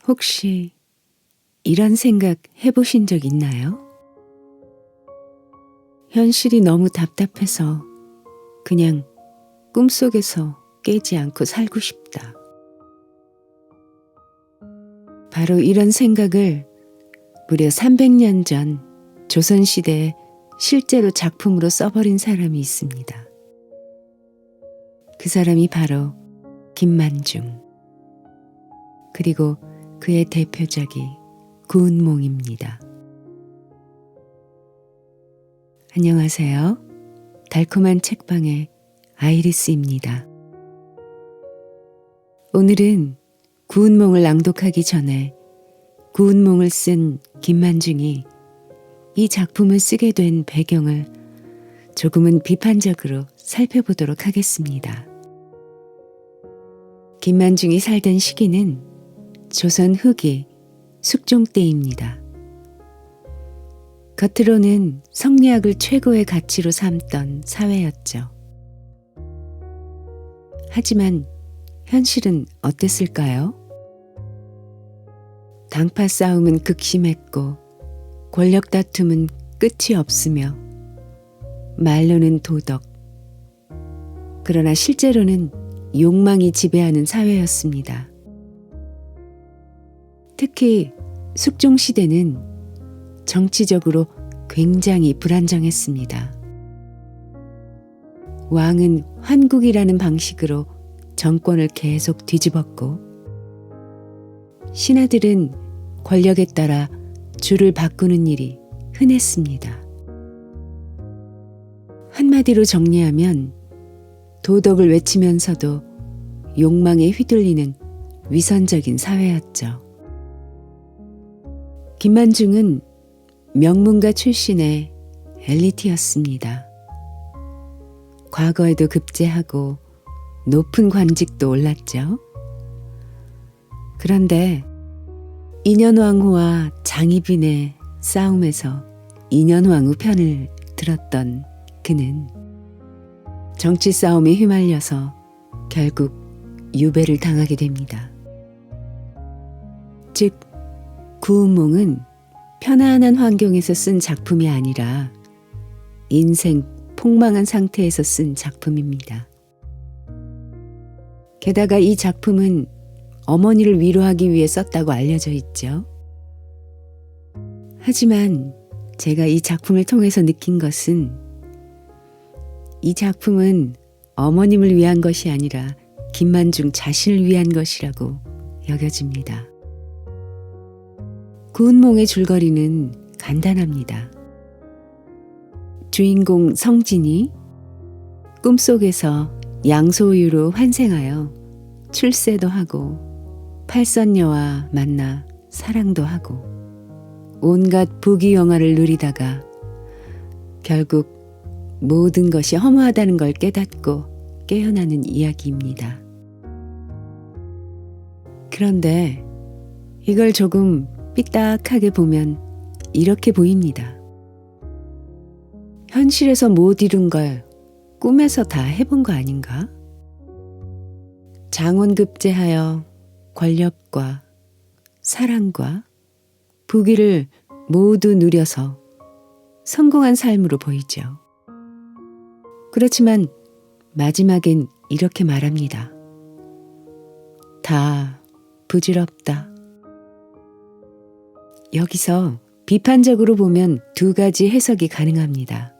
혹시 이런 생각 해보신 적 있나요? 현실이 너무 답답해서 그냥 꿈속에서 깨지 않고 살고 싶다. 바로 이런 생각을 무려 300년 전 조선시대에 실제로 작품으로 써버린 사람이 있습니다. 그 사람이 바로 김만중. 그리고 그의 대표작이 구운몽입니다. 안녕하세요. 달콤한 책방의 아이리스입니다. 오늘은 구운몽을 낭독하기 전에 구운몽을 쓴 김만중이 이 작품을 쓰게 된 배경을 조금은 비판적으로 살펴보도록 하겠습니다. 김만중이 살던 시기는 조선 후기 숙종 때입니다. 겉으로는 성리학을 최고의 가치로 삼던 사회였죠. 하지만 현실은 어땠을까요? 당파 싸움은 극심했고 권력 다툼은 끝이 없으며 말로는 도덕, 그러나 실제로는 욕망이 지배하는 사회였습니다. 특히 숙종시대는 정치적으로 굉장히 불안정했습니다. 왕은 환국이라는 방식으로 정권을 계속 뒤집었고 신하들은 권력에 따라 주를 바꾸는 일이 흔했습니다. 한마디로 정리하면 도덕을 외치면서도 욕망에 휘둘리는 위선적인 사회였죠. 김만중은 명문가 출신의 엘리트였습니다. 과거에도 급제하고 높은 관직도 올랐죠. 그런데 인현왕후와 장희빈의 싸움에서 인현왕후 편을 들었던 그는 정치 싸움에 휘말려서 결국 유배를 당하게 됩니다. 즉, 구운몽은 편안한 환경에서 쓴 작품이 아니라 인생 폭망한 상태에서 쓴 작품입니다. 게다가 이 작품은 어머니를 위로하기 위해 썼다고 알려져 있죠. 하지만 제가 이 작품을 통해서 느낀 것은 이 작품은 어머님을 위한 것이 아니라 김만중 자신을 위한 것이라고 여겨집니다. 구운몽의 줄거리는 간단합니다. 주인공 성진이 꿈속에서 양소유로 환생하여 출세도 하고 팔선녀와 만나 사랑도 하고 온갖 부귀영화를 누리다가 결국 모든 것이 허무하다는 걸 깨닫고 깨어나는 이야기입니다. 그런데 이걸 조금 삐딱하게 보면 이렇게 보입니다. 현실에서 못 이룬 걸 꿈에서 다 해본 거 아닌가? 장원급제하여 권력과 사랑과 부귀를 모두 누려서 성공한 삶으로 보이죠. 그렇지만 마지막엔 이렇게 말합니다. 다 부질없다. 여기서 비판적으로 보면 두 가지 해석이 가능합니다.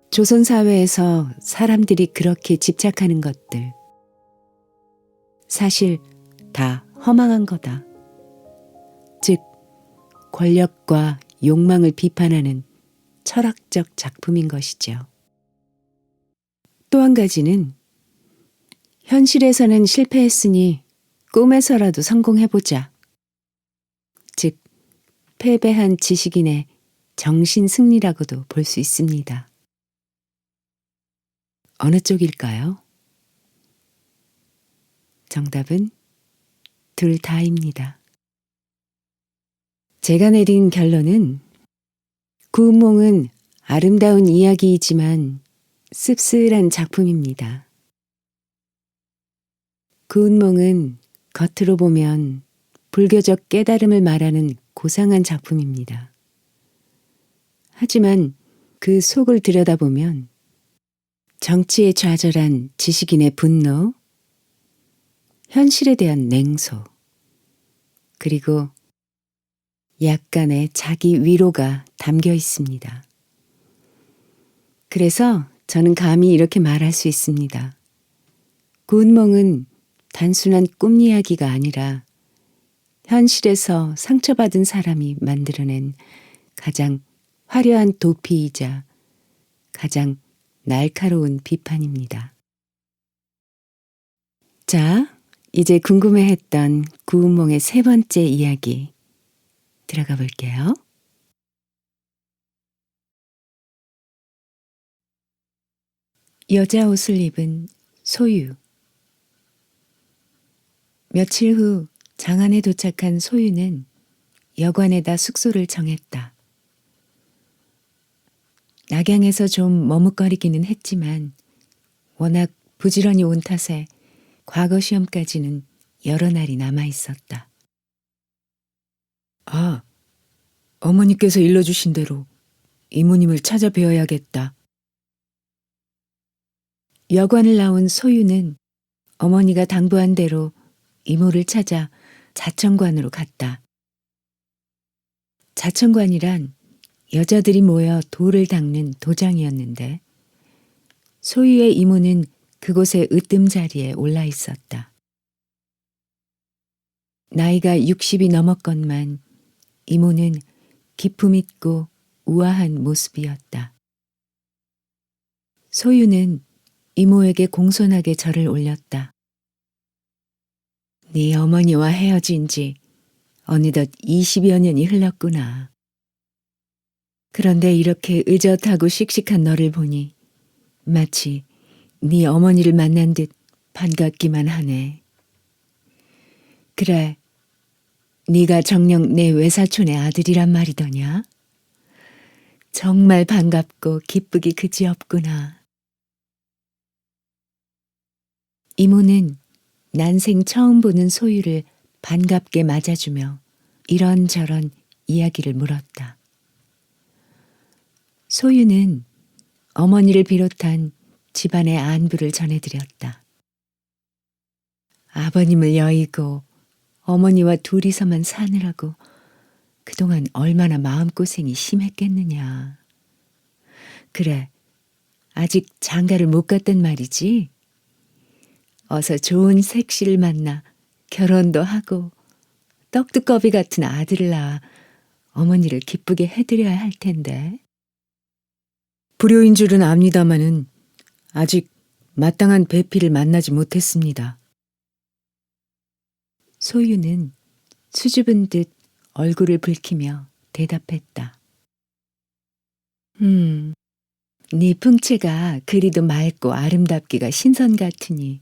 조선 사회에서 사람들이 그렇게 집착하는 것들, 사실 다 허망한 거다. 즉, 권력과 욕망을 비판하는 철학적 작품인 것이죠. 또 한 가지는 현실에서는 실패했으니 꿈에서라도 성공해보자. 즉, 패배한 지식인의 정신 승리라고도 볼 수 있습니다. 어느 쪽일까요? 정답은 둘 다입니다. 제가 내린 결론은 구운몽은 아름다운 이야기이지만 씁쓸한 작품입니다. 구운몽은 겉으로 보면 불교적 깨달음을 말하는 고상한 작품입니다. 하지만 그 속을 들여다보면 정치에 좌절한 지식인의 분노, 현실에 대한 냉소, 그리고 약간의 자기 위로가 담겨 있습니다. 그래서 저는 감히 이렇게 말할 수 있습니다. 구운몽은 단순한 꿈 이야기가 아니라 현실에서 상처받은 사람이 만들어낸 가장 화려한 도피이자 가장 날카로운 비판입니다. 자, 이제 궁금해했던 구운몽의 세 번째 이야기 들어가 볼게요. 여자 옷을 입은 소유. 며칠 후 장안에 도착한 소유는 여관에다 숙소를 정했다. 낙양에서 좀 머뭇거리기는 했지만 워낙 부지런히 온 탓에 과거 시험까지는 여러 날이 남아 있었다. 아, 어머니께서 일러주신 대로 이모님을 찾아뵈어야겠다. 여관을 나온 소유는 어머니가 당부한 대로 이모를 찾아 자천관으로 갔다. 자천관이란 여자들이 모여 돌을 닦는 도장이었는데 소유의 이모는 그곳의 으뜸자리에 올라 있었다. 나이가 60이 넘었건만 이모는 기품 있고 우아한 모습이었다. 소유는 이모에게 공손하게 절을 올렸다. 네 어머니와 헤어진 지 어느덧 20여 년이 흘렀구나. 그런데 이렇게 의젓하고 씩씩한 너를 보니 마치 네 어머니를 만난 듯 반갑기만 하네. 그래, 네가 정녕 내 외사촌의 아들이란 말이더냐? 정말 반갑고 기쁘기 그지없구나. 이모는 난생 처음 보는 소유를 반갑게 맞아주며 이런저런 이야기를 물었다. 소유는 어머니를 비롯한 집안의 안부를 전해드렸다. 아버님을 여의고 어머니와 둘이서만 사느라고 그동안 얼마나 마음고생이 심했겠느냐. 그래, 아직 장가를 못 갔단 말이지? 어서 좋은 색시를 만나 결혼도 하고 떡두꺼비 같은 아들을 낳아 어머니를 기쁘게 해드려야 할 텐데. 불효인 줄은 압니다마는 아직 마땅한 배필을 만나지 못했습니다. 소유는 수줍은 듯 얼굴을 붉히며 대답했다. 네 풍채가 그리도 맑고 아름답기가 신선 같으니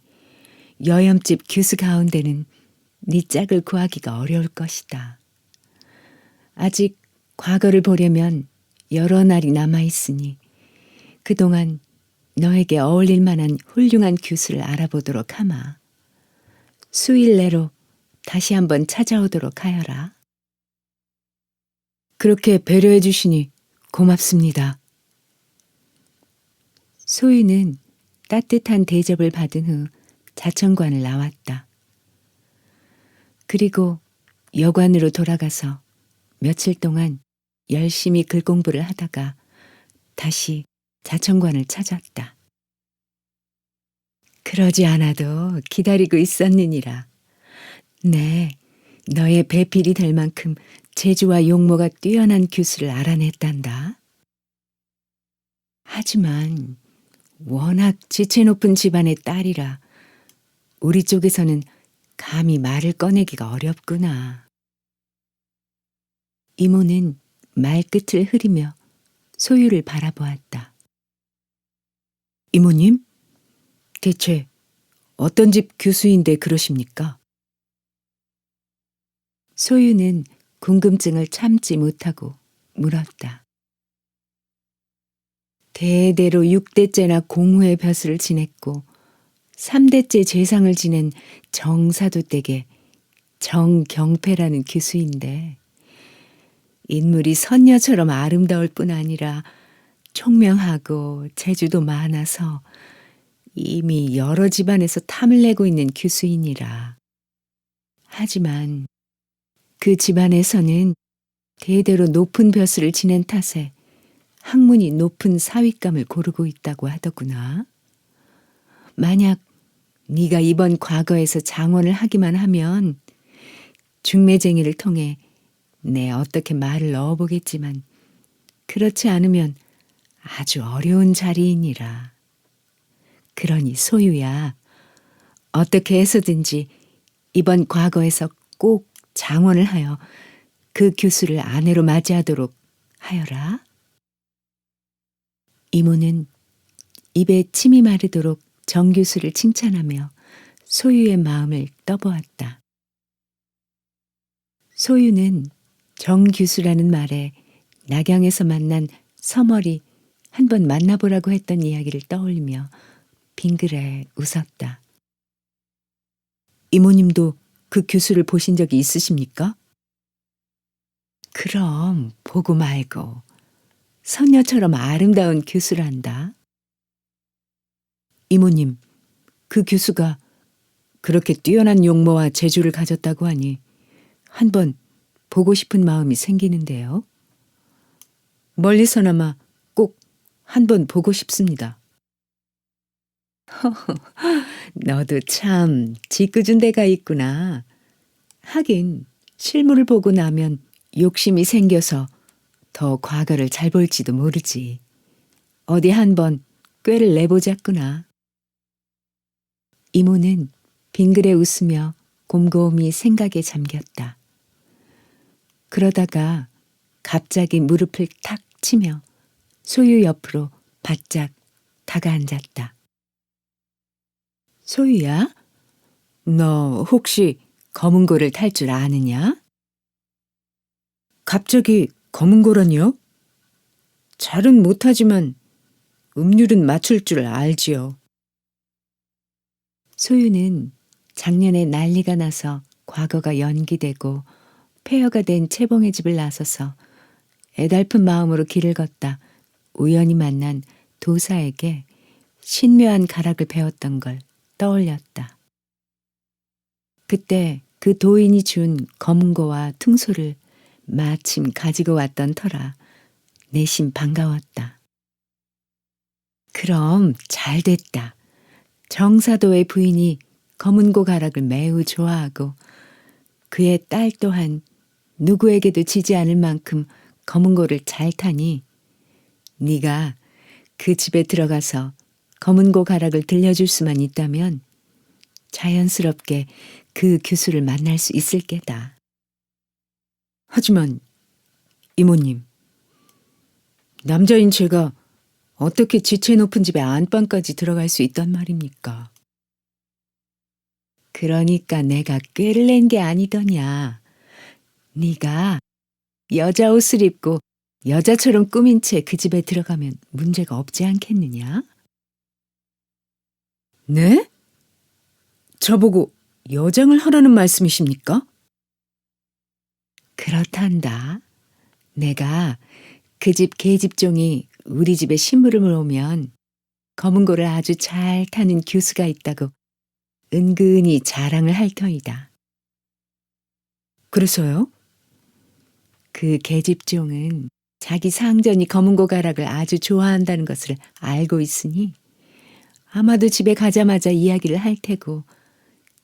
여염집 규수 가운데는 네 짝을 구하기가 어려울 것이다. 아직 과거를 보려면 여러 날이 남아 있으니 그동안 너에게 어울릴 만한 훌륭한 규수를 알아보도록 하마. 수일 내로 다시 한번 찾아오도록 하여라. 그렇게 배려해 주시니 고맙습니다. 소유는 따뜻한 대접을 받은 후 자천관을 나왔다. 그리고 여관으로 돌아가서 며칠 동안 열심히 글 공부를 하다가 다시 자천관을 찾았다. 그러지 않아도 기다리고 있었느니라. 네, 너의 배필이 될 만큼 재주와 용모가 뛰어난 규수를 알아냈단다. 하지만 워낙 지체 높은 집안의 딸이라 우리 쪽에서는 감히 말을 꺼내기가 어렵구나. 이모는 말끝을 흐리며 소유를 바라보았다. 이모님, 대체 어떤 집 교수인데 그러십니까? 소유는 궁금증을 참지 못하고 물었다. 대대로 6대째나 공후의 벼슬을 지냈고 3대째 재상을 지낸 정사도 댁에 정경패라는 교수인데 인물이 선녀처럼 아름다울 뿐 아니라 총명하고 재주도 많아서 이미 여러 집안에서 탐을 내고 있는 교수이니라. 하지만 그 집안에서는 대대로 높은 벼슬을 지낸 탓에 학문이 높은 사윗감을 고르고 있다고 하더구나. 만약 네가 이번 과거에서 장원을 하기만 하면 중매쟁이를 통해 내 어떻게 말을 넣어보겠지만 그렇지 않으면 아주 어려운 자리이니라. 그러니 소유야, 어떻게 해서든지 이번 과거에서 꼭 장원을 하여 그 교수를 아내로 맞이하도록 하여라. 이모는 입에 침이 마르도록 정 교수를 칭찬하며 소유의 마음을 떠보았다. 소유는 정 교수라는 말에 낙양에서 만난 서머리 한번 만나보라고 했던 이야기를 떠올리며 빙그레 웃었다. 이모님도 그 교수를 보신 적이 있으십니까? 그럼 보고 말고 선녀처럼 아름다운 교수란다. 이모님, 그 교수가 그렇게 뛰어난 용모와 재주를 가졌다고 하니 한번 보고 싶은 마음이 생기는데요. 멀리서나마 꼭 한번 보고 싶습니다. 너도 참 짓궂은 데가 있구나. 하긴 실물을 보고 나면 욕심이 생겨서 더 과거를 잘 볼지도 모르지. 어디 한번 꾀를 내보자꾸나. 이모는 빙그레 웃으며 곰곰이 생각에 잠겼다. 그러다가 갑자기 무릎을 탁 치며 소유 옆으로 바짝 다가앉았다. 소유야, 너 혹시 검은고를 탈 줄 아느냐? 갑자기 검은고라니요? 잘은 못하지만 음률은 맞출 줄 알지요. 소유는 작년에 난리가 나서 과거가 연기되고 폐허가 된 채봉의 집을 나서서 애달픈 마음으로 길을 걷다 우연히 만난 도사에게 신묘한 가락을 배웠던 걸 떠올렸다. 그때 그 도인이 준 검은고와 퉁소를 마침 가지고 왔던 터라 내심 반가웠다. 그럼 잘 됐다. 정사도의 부인이 검은고 가락을 매우 좋아하고 그의 딸 또한 누구에게도 지지 않을 만큼 검은고를 잘 타니 네가 그 집에 들어가서 검은고 가락을 들려줄 수만 있다면 자연스럽게 그 교수를 만날 수 있을 게다. 하지만 이모님, 남자인 제가 어떻게 지체 높은 집에 안방까지 들어갈 수 있단 말입니까? 그러니까 내가 꾀를 낸 게 아니더냐. 네가 여자 옷을 입고 여자처럼 꾸민 채 그 집에 들어가면 문제가 없지 않겠느냐? 네? 저보고 여장을 하라는 말씀이십니까? 그렇단다. 내가 그 집 계집종이 우리 집에 심부름을 오면 검은고를 아주 잘 타는 교수가 있다고 은근히 자랑을 할 터이다. 그래서요? 그 계집종은 자기 상전이 검은고 가락을 아주 좋아한다는 것을 알고 있으니 아마도 집에 가자마자 이야기를 할 테고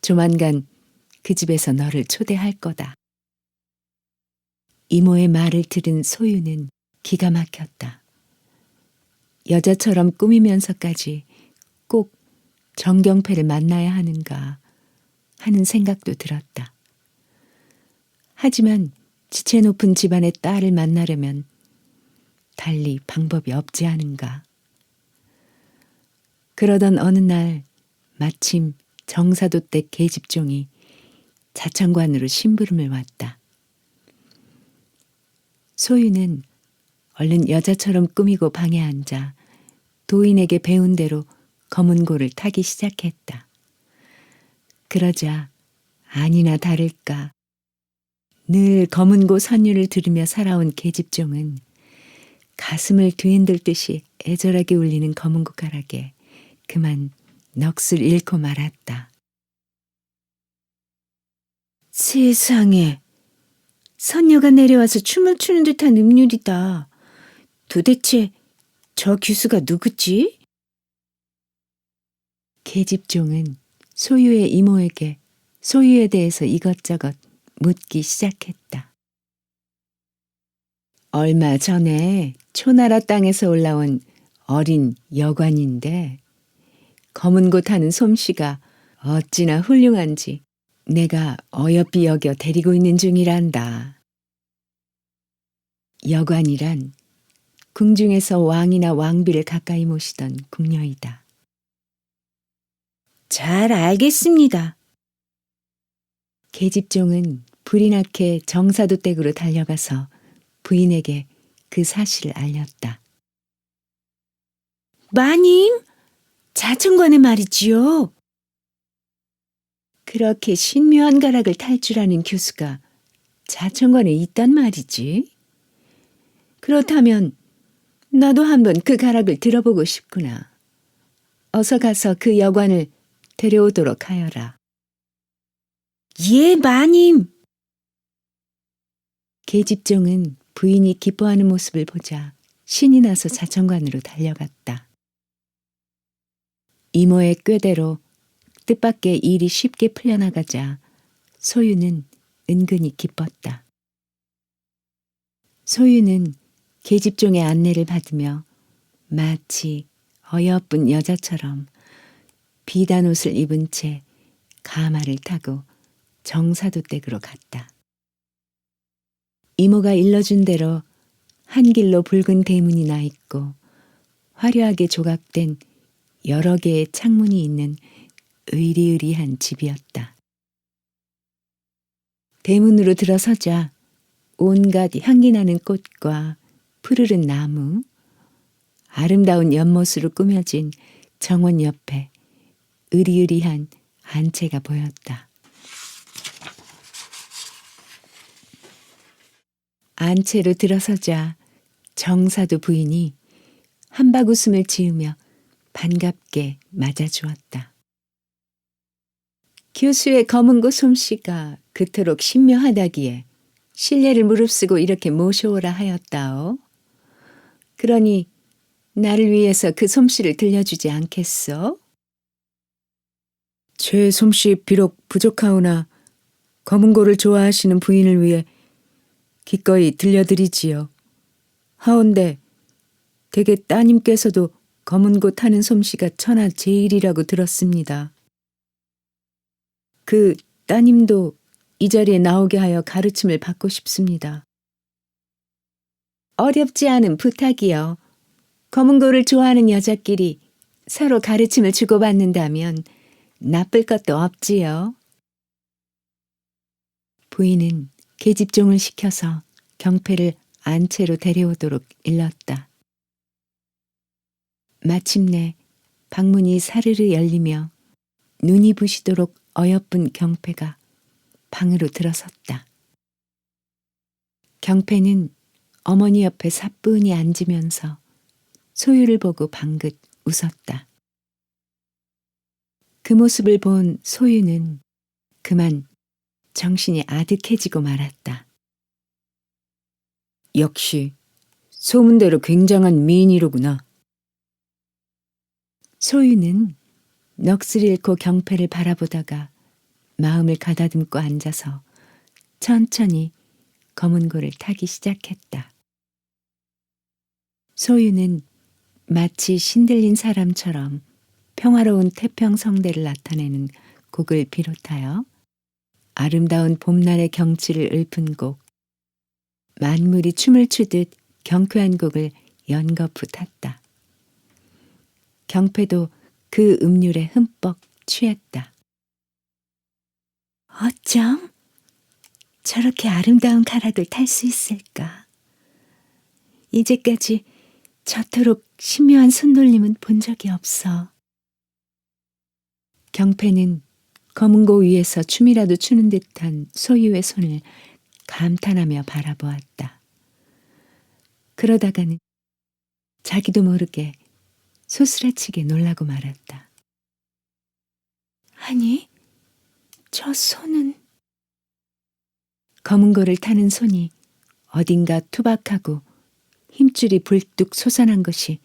조만간 그 집에서 너를 초대할 거다. 이모의 말을 들은 소유는 기가 막혔다. 여자처럼 꾸미면서까지 꼭 정경패를 만나야 하는가 하는 생각도 들었다. 하지만 지체 높은 집안의 딸을 만나려면 달리 방법이 없지 않은가. 그러던 어느 날 마침 정사도 댁 계집종이 자천관으로 심부름을 왔다. 소유는 얼른 여자처럼 꾸미고 방에 앉아 도인에게 배운 대로 검은고를 타기 시작했다. 그러자 아니나 다를까 늘 검은고 선율을 들으며 살아온 계집종은 가슴을 뒤흔들 듯이 애절하게 울리는 검은고 가락에 그만 넋을 잃고 말았다. 세상에, 선녀가 내려와서 춤을 추는 듯한 음률이다. 도대체 저 귀수가 누구지? 계집종은 소유의 이모에게 소유에 대해서 이것저것 묻기 시작했다. 얼마 전에 초나라 땅에서 올라온 어린 여관인데 검은 곳 하는 솜씨가 어찌나 훌륭한지 내가 어여삐 여겨 데리고 있는 중이란다. 여관이란 궁중에서 왕이나 왕비를 가까이 모시던 궁녀이다. 잘 알겠습니다. 계집종은 불이 나게 정사도 댁으로 달려가서 부인에게 그 사실을 알렸다. 마님, 자천관에 말이지요. 그렇게 신묘한 가락을 탈 줄 아는 교수가 자천관에 있단 말이지. 그렇다면 나도 한번 그 가락을 들어보고 싶구나. 어서 가서 그 여관을 데려오도록 하여라. 예, 마님. 계집종은 부인이 기뻐하는 모습을 보자 신이 나서 자천관으로 달려갔다. 이모의 꾀대로 뜻밖의 일이 쉽게 풀려나가자 소유는 은근히 기뻤다. 소유는 계집종의 안내를 받으며 마치 어여쁜 여자처럼 비단 옷을 입은 채 가마를 타고 정사도 댁으로 갔다. 이모가 일러준 대로 한 길로 붉은 대문이 나 있고 화려하게 조각된 여러 개의 창문이 있는 의리의리한 집이었다. 대문으로 들어서자 온갖 향기나는 꽃과 푸르른 나무, 아름다운 연못으로 꾸며진 정원 옆에 의리의리한 안채가 보였다. 안채로 들어서자 정사도 부인이 한박웃음을 지으며 반갑게 맞아주었다. 교수의 검은고 솜씨가 그토록 신묘하다기에 신뢰를 무릅쓰고 이렇게 모셔오라 하였다오. 그러니 나를 위해서 그 솜씨를 들려주지 않겠소? 제 솜씨 비록 부족하오나 검은고를 좋아하시는 부인을 위해 기꺼이 들려드리지요. 하온데 대개 따님께서도 검은고 타는 솜씨가 천하 제일이라고 들었습니다. 그 따님도 이 자리에 나오게 하여 가르침을 받고 싶습니다. 어렵지 않은 부탁이요. 검은고를 좋아하는 여자끼리 서로 가르침을 주고받는다면 나쁠 것도 없지요. 부인은 계집종을 시켜서 경패를 안채로 데려오도록 일렀다. 마침내 방문이 사르르 열리며 눈이 부시도록 어여쁜 경패가 방으로 들어섰다. 경패는 어머니 옆에 사뿐히 앉으면서 소유를 보고 방긋 웃었다. 그 모습을 본 소유는 그만 정신이 아득해지고 말았다. 역시 소문대로 굉장한 미인이로구나. 소유는 넋을 잃고 경패를 바라보다가 마음을 가다듬고 앉아서 천천히 검은고를 타기 시작했다. 소유는 마치 신들린 사람처럼 평화로운 태평성대를 나타내는 곡을 비롯하여 아름다운 봄날의 경치를 읊은 곡, 만물이 춤을 추듯 경쾌한 곡을 연거푸 탔다. 경패도 그 음률에 흠뻑 취했다. 어쩜 저렇게 아름다운 가락을 탈 수 있을까? 이제까지 저토록 신묘한 손놀림은 본 적이 없어. 경패는 검은고 위에서 춤이라도 추는 듯한 소유의 손을 감탄하며 바라보았다. 그러다가는 자기도 모르게 소스라치게 놀라고 말았다. 아니, 저 손은... 검은고를 타는 손이 어딘가 투박하고 힘줄이 불뚝 솟아난 것이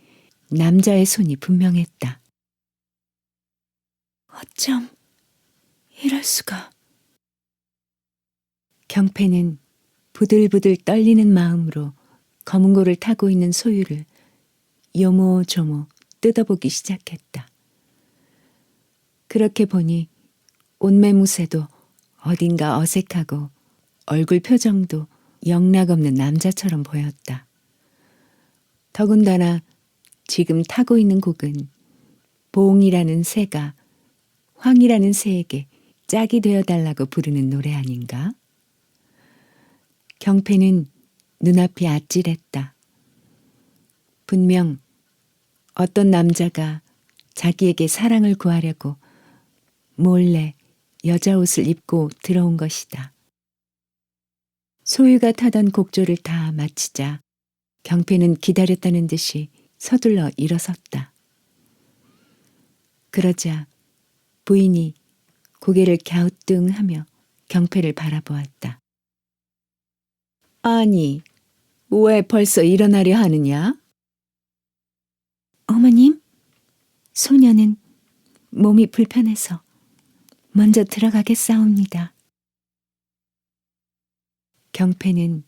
남자의 손이 분명했다. 어쩜 이럴 수가. 경패는 부들부들 떨리는 마음으로 검은고를 타고 있는 소유를 요모조모 뜯어보기 시작했다. 그렇게 보니 옷매무새도 어딘가 어색하고 얼굴 표정도 영락없는 남자처럼 보였다. 더군다나 지금 타고 있는 곡은 봉이라는 새가 황이라는 새에게 짝이 되어달라고 부르는 노래 아닌가? 경패는 눈앞이 아찔했다. 분명 어떤 남자가 자기에게 사랑을 구하려고 몰래 여자 옷을 입고 들어온 것이다. 소유가 타던 곡조를 다 마치자 경패는 기다렸다는 듯이 서둘러 일어섰다. 그러자 부인이 고개를 갸우뚱하며 경패를 바라보았다. 아니, 왜 벌써 일어나려 하느냐? 어머님, 소녀는 몸이 불편해서 먼저 들어가겠사옵니다. 경패는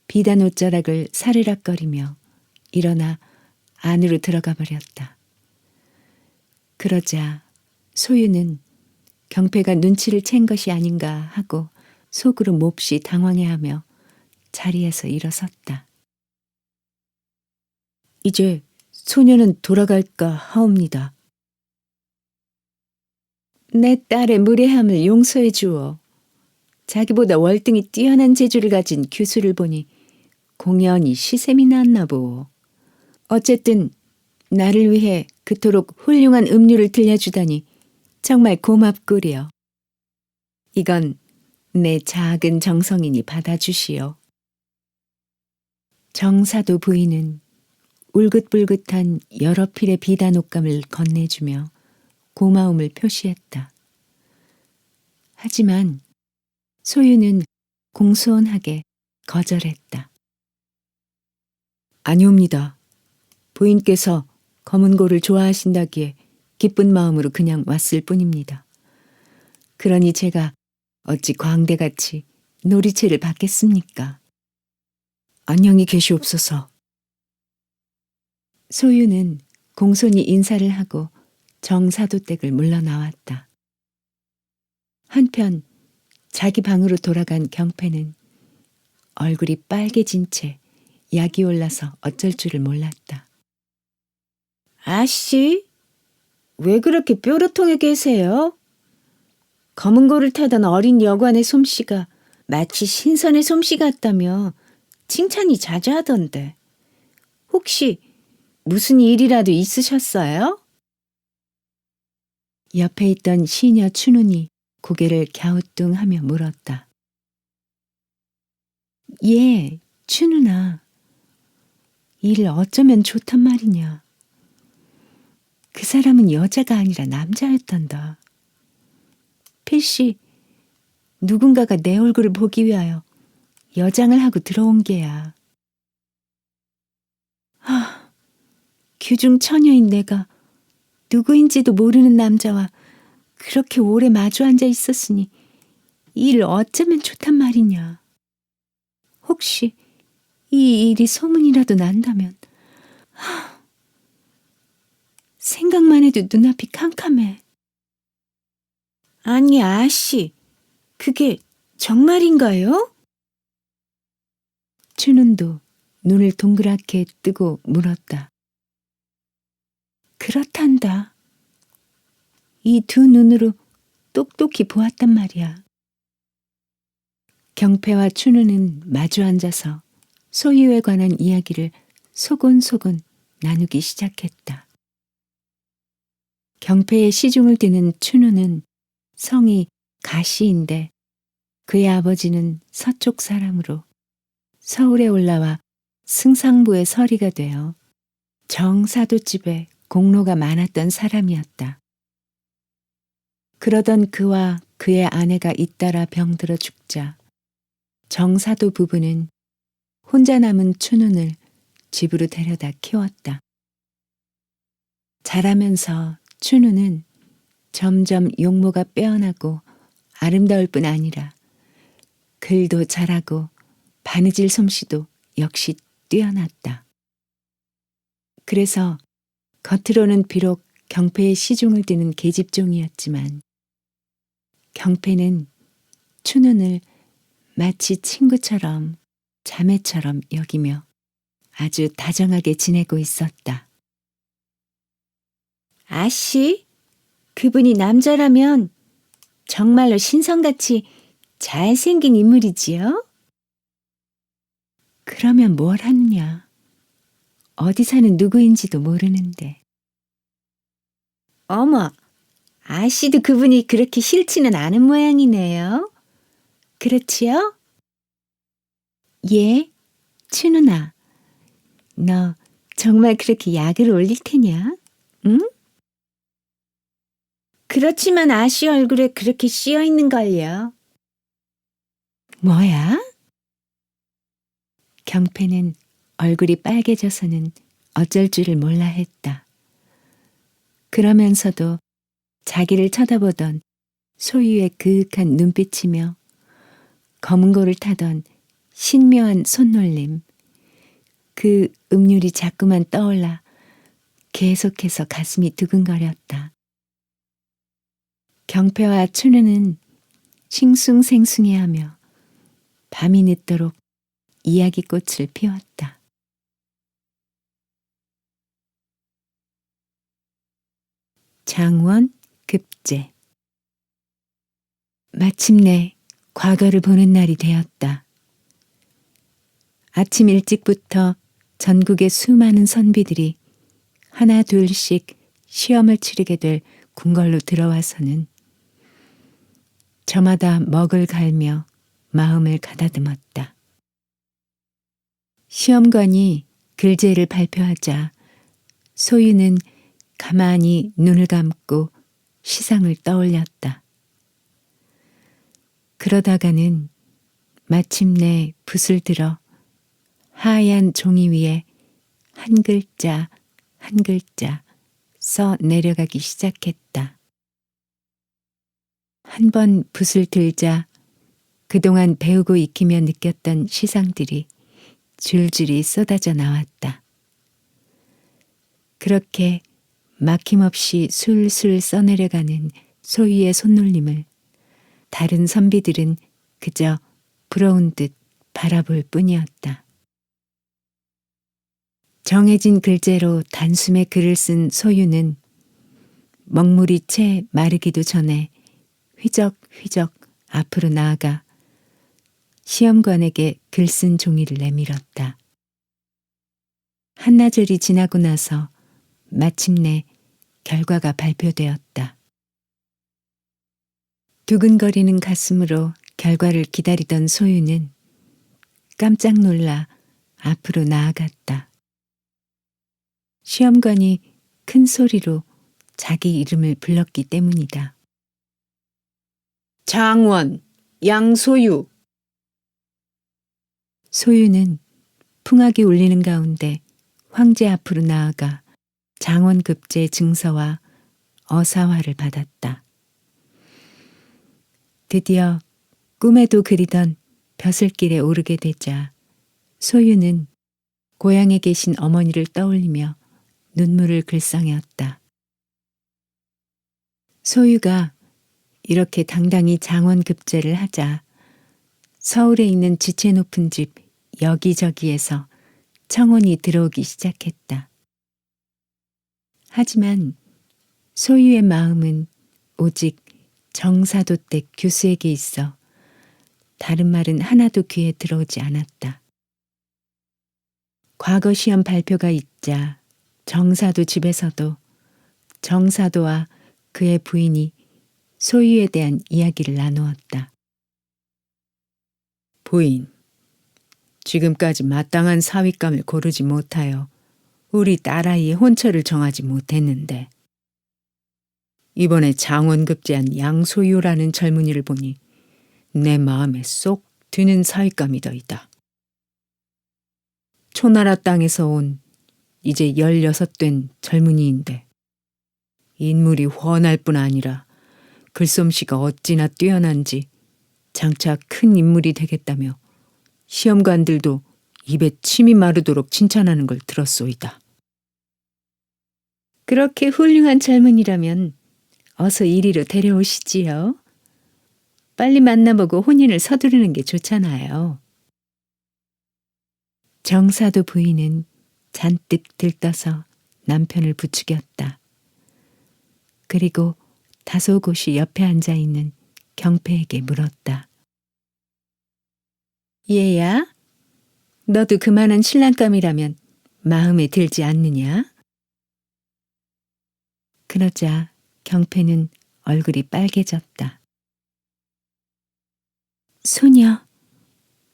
비단 옷자락을 사르락거리며 일어나 안으로 들어가 버렸다. 그러자 소유는 경패가 눈치를 챈 것이 아닌가 하고 속으로 몹시 당황해하며 자리에서 일어섰다. 이제 소녀는 돌아갈까 하옵니다. 내 딸의 무례함을 용서해 주어. 자기보다 월등히 뛰어난 재주를 가진 규수를 보니 공연히 시샘이 났나 보오. 어쨌든 나를 위해 그토록 훌륭한 음료를 들려주다니 정말 고맙구려. 이건 내 작은 정성이니 받아주시오. 정사도 부인은 울긋불긋한 여러 필의 비단 옷감을 건네주며 고마움을 표시했다. 하지만 소유는 공손하게 거절했다. 아니옵니다. 부인께서 검은고를 좋아하신다기에 기쁜 마음으로 그냥 왔을 뿐입니다. 그러니 제가 어찌 광대같이 놀이채를 받겠습니까? 안녕히 계시옵소서. 소유는 공손히 인사를 하고 정사도댁을 물러나왔다. 한편 자기 방으로 돌아간 경패는 얼굴이 빨개진 채 약이 올라서 어쩔 줄을 몰랐다. 아씨, 왜 그렇게 뾰루통에 계세요? 검은고를 타던 어린 여관의 솜씨가 마치 신선의 솜씨 같다며 칭찬이 자주 하던데 혹시 무슨 일이라도 있으셨어요? 옆에 있던 시녀 춘훈이 고개를 갸우뚱하며 물었다. 예, 춘훈아. 일 어쩌면 좋단 말이냐. 그 사람은 여자가 아니라 남자였단다. 필시 누군가가 내 얼굴을 보기 위하여 여장을 하고 들어온 게야. 규중 처녀인 내가 누구인지도 모르는 남자와 그렇게 오래 마주 앉아 있었으니 일 어쩌면 좋단 말이냐. 혹시 이 일이 소문이라도 난다면 생각만 해도 눈앞이 캄캄해. 아니 아씨, 그게 정말인가요? 춘훈도 눈을 동그랗게 뜨고 물었다. 그렇단다. 이 두 눈으로 똑똑히 보았단 말이야. 경패와 춘우는 마주 앉아서 소유에 관한 이야기를 소곤소곤 나누기 시작했다. 경패의 시중을 드는 춘우는 성이 가시인데 그의 아버지는 서쪽 사람으로 서울에 올라와 승상부의 서리가 되어 정사도집에 공로가 많았던 사람이었다. 그러던 그와 그의 아내가 잇따라 병들어 죽자 정사도 부부는 혼자 남은 춘훈을 집으로 데려다 키웠다. 자라면서 춘우는 점점 용모가 빼어나고 아름다울 뿐 아니라 글도 잘하고 바느질 솜씨도 역시 뛰어났다. 그래서 겉으로는 비록 경패의 시중을 드는 계집종이었지만 경패는 춘훈을 마치 친구처럼 자매처럼 여기며 아주 다정하게 지내고 있었다. 아씨, 그분이 남자라면 정말로 신성같이 잘생긴 인물이지요? 그러면 뭘 하느냐? 어디 사는 누구인지도 모르는데. 어머, 아씨도 그분이 그렇게 싫지는 않은 모양이네요. 그렇지요? 예, 춘훈아, 너 정말 그렇게 약을 올릴 테냐? 응? 그렇지만 아씨 얼굴에 그렇게 씌어 있는걸요. 뭐야? 경패는 얼굴이 빨개져서는 어쩔 줄을 몰라 했다. 그러면서도 자기를 쳐다보던 소유의 그윽한 눈빛이며 검은고를 타던 신묘한 손놀림, 그 음률이 자꾸만 떠올라 계속해서 가슴이 두근거렸다. 경패와 춘우는 싱숭생숭해하며 밤이 늦도록 이야기꽃을 피웠다. 장원 급제. 마침내 과거를 보는 날이 되었다. 아침 일찍부터 전국의 수많은 선비들이 하나 둘씩 시험을 치르게 될 궁궐로 들어와서는 저마다 먹을 갈며 마음을 가다듬었다. 시험관이 글제를 발표하자 소유는 가만히 눈을 감고 시상을 떠올렸다. 그러다가는 마침내 붓을 들어 하얀 종이 위에 한 글자 한 글자 써 내려가기 시작했다. 한 번 붓을 들자 그동안 배우고 익히며 느꼈던 시상들이 줄줄이 쏟아져 나왔다. 그렇게 막힘없이 술술 써내려가는 소희의 손놀림을 다른 선비들은 그저 부러운 듯 바라볼 뿐이었다. 정해진 글재로 단숨에 글을 쓴 소유는 먹물이 채 마르기도 전에 휘적휘적 앞으로 나아가 시험관에게 글 쓴 종이를 내밀었다. 한나절이 지나고 나서 마침내 결과가 발표되었다. 두근거리는 가슴으로 결과를 기다리던 소유는 깜짝 놀라 앞으로 나아갔다. 시험관이 큰 소리로 자기 이름을 불렀기 때문이다. 장원, 양소유. 소유는 풍악이 울리는 가운데 황제 앞으로 나아가 장원급제 증서와 어사화를 받았다. 드디어 꿈에도 그리던 벼슬길에 오르게 되자 소유는 고향에 계신 어머니를 떠올리며 눈물을 글썽였다. 소유가 이렇게 당당히 장원급제를 하자 서울에 있는 지체 높은 집 여기저기에서 청혼이 들어오기 시작했다. 하지만 소유의 마음은 오직 정사도댁 교수에게 있어 다른 말은 하나도 귀에 들어오지 않았다. 과거 시험 발표가 있자 정사도 집에서도 정사도와 그의 부인이 소유에 대한 이야기를 나누었다. 부인, 지금까지 마땅한 사윗감을 고르지 못하여 우리 딸아이의 혼처를 정하지 못했는데 이번에 장원급제한 양소유라는 젊은이를 보니 내 마음에 쏙 드는 사윗감이더이다. 초나라 땅에서 온 이제 16된 젊은이인데 인물이 훤할 뿐 아니라 글솜씨가 어찌나 뛰어난지 장차 큰 인물이 되겠다며 시험관들도 입에 침이 마르도록 칭찬하는 걸 들었소이다. 그렇게 훌륭한 젊은이라면 어서 이리로 데려오시지요. 빨리 만나보고 혼인을 서두르는 게 좋잖아요. 정사도 부인은 잔뜩 들떠서 남편을 부추겼다. 그리고 다소곳이 옆에 앉아있는 경패에게 물었다. 얘야, 너도 그만한 신랑감이라면 마음에 들지 않느냐? 그러자 경패는 얼굴이 빨개졌다. 소녀,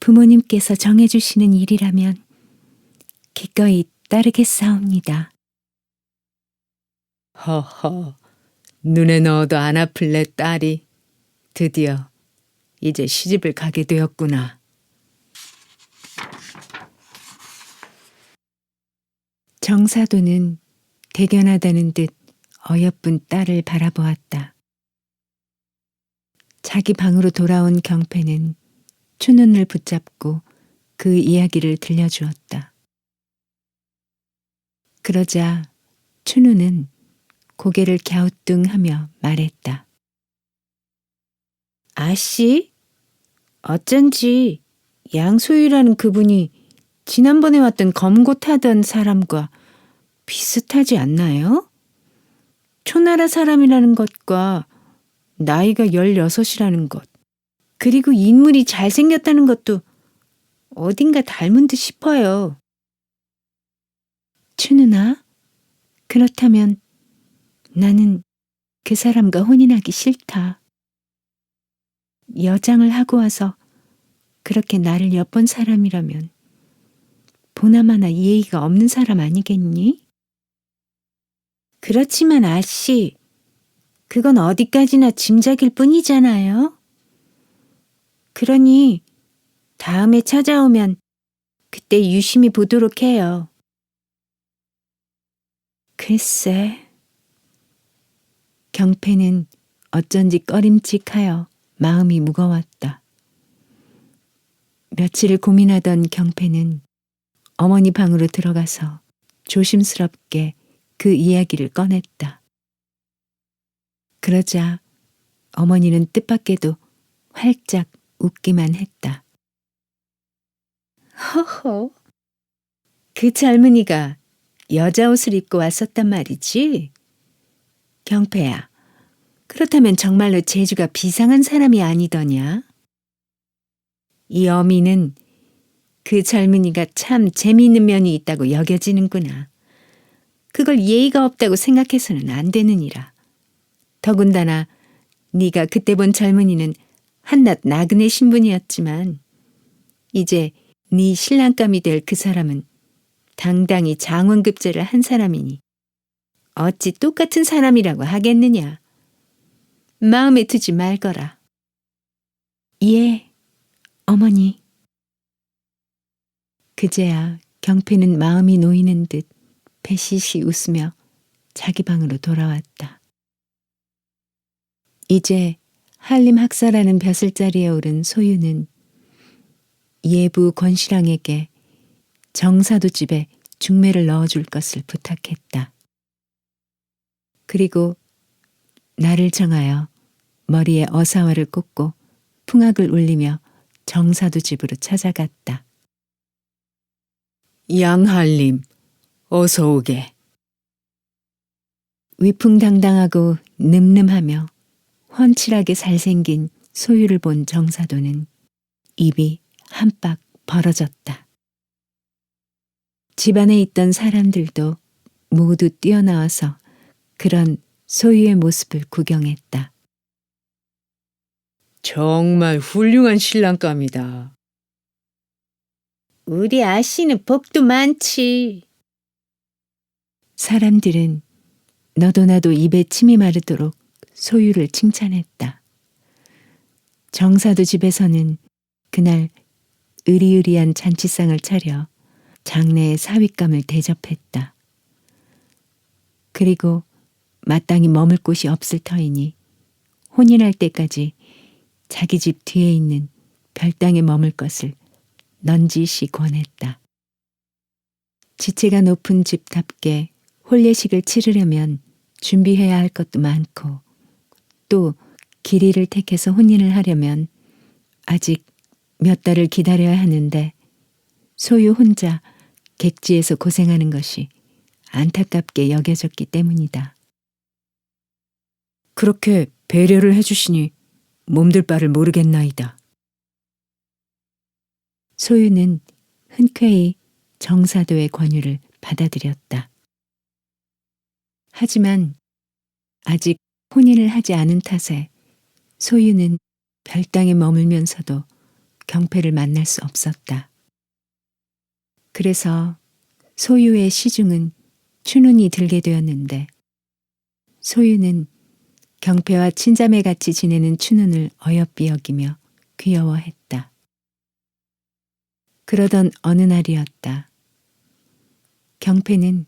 부모님께서 정해주시는 일이라면 기꺼이 따르겠사옵니다. 허허, 눈에 넣어도 안 아플 내 딸이 드디어 이제 시집을 가게 되었구나. 정사도는 대견하다는 듯 어여쁜 딸을 바라보았다. 자기 방으로 돌아온 경패는 춘우를 붙잡고 그 이야기를 들려주었다. 그러자 춘우는 고개를 갸우뚱하며 말했다. 아씨, 어쩐지 양소유라는 그분이 지난번에 왔던 검고타던 사람과 비슷하지 않나요? 초나라 사람이라는 것과 나이가 16이라는 것, 그리고 인물이 잘생겼다는 것도 어딘가 닮은 듯 싶어요. 춘우나, 그렇다면 나는 그 사람과 혼인하기 싫다. 여장을 하고 와서 그렇게 나를 엿본 사람이라면 보나마나 예의가 없는 사람 아니겠니? 그렇지만 아씨, 그건 어디까지나 짐작일 뿐이잖아요. 그러니 다음에 찾아오면 그때 유심히 보도록 해요. 글쎄, 경패는 어쩐지 꺼림칙하여 마음이 무거웠다. 며칠을 고민하던 경패는 어머니 방으로 들어가서 조심스럽게 그 이야기를 꺼냈다. 그러자 어머니는 뜻밖에도 활짝 웃기만 했다. 허허, 그 젊은이가 여자 옷을 입고 왔었단 말이지? 경패야, 그렇다면 정말로 재주가 비상한 사람이 아니더냐? 이 어미는 그 젊은이가 참 재미있는 면이 있다고 여겨지는구나. 그걸 예의가 없다고 생각해서는 안 되느니라. 더군다나 네가 그때 본 젊은이는 한낱 나그네 신분이었지만 이제 네 신랑감이 될 그 사람은 당당히 장원급제를 한 사람이니 어찌 똑같은 사람이라고 하겠느냐. 마음에 두지 말거라. 예, 어머니. 그제야 경패는 마음이 놓이는 듯 배시시 웃으며 자기 방으로 돌아왔다. 이제 한림 학사라는 벼슬자리에 오른 소유는 예부 권시랑에게 정사도 집에 중매를 넣어줄 것을 부탁했다. 그리고 날을 정하여 머리에 어사화를 꽂고 풍악을 울리며 정사도 집으로 찾아갔다. 양한림, 어서 오게. 위풍당당하고 늠름하며 훤칠하게 잘생긴 소유를 본 정사도는 입이 한박 벌어졌다. 집안에 있던 사람들도 모두 뛰어나와서 그런 소유의 모습을 구경했다. 정말 훌륭한 신랑감이다. 우리 아씨는 복도 많지. 사람들은 너도 나도 입에 침이 마르도록 소유를 칭찬했다. 정사도 집에서는 그날 으리으리한 잔치상을 차려 장래의 사윗감을 대접했다. 그리고 마땅히 머물 곳이 없을 터이니 혼인할 때까지 자기 집 뒤에 있는 별당에 머물 것을 넌지시 권했다. 지체가 높은 집답게 혼례식을 치르려면 준비해야 할 것도 많고 또 길이를 택해서 혼인을 하려면 아직 몇 달을 기다려야 하는데 소유 혼자 객지에서 고생하는 것이 안타깝게 여겨졌기 때문이다. 그렇게 배려를 해주시니 몸둘 바를 모르겠나이다. 소유는 흔쾌히 정사도의 권유를 받아들였다. 하지만 아직 혼인을 하지 않은 탓에 소유는 별당에 머물면서도 경패를 만날 수 없었다. 그래서 소유의 시중은 춘운이 들게 되었는데 소유는 경패와 친자매같이 지내는 춘운을 어여삐 여기며 귀여워했다. 그러던 어느 날이었다. 경패는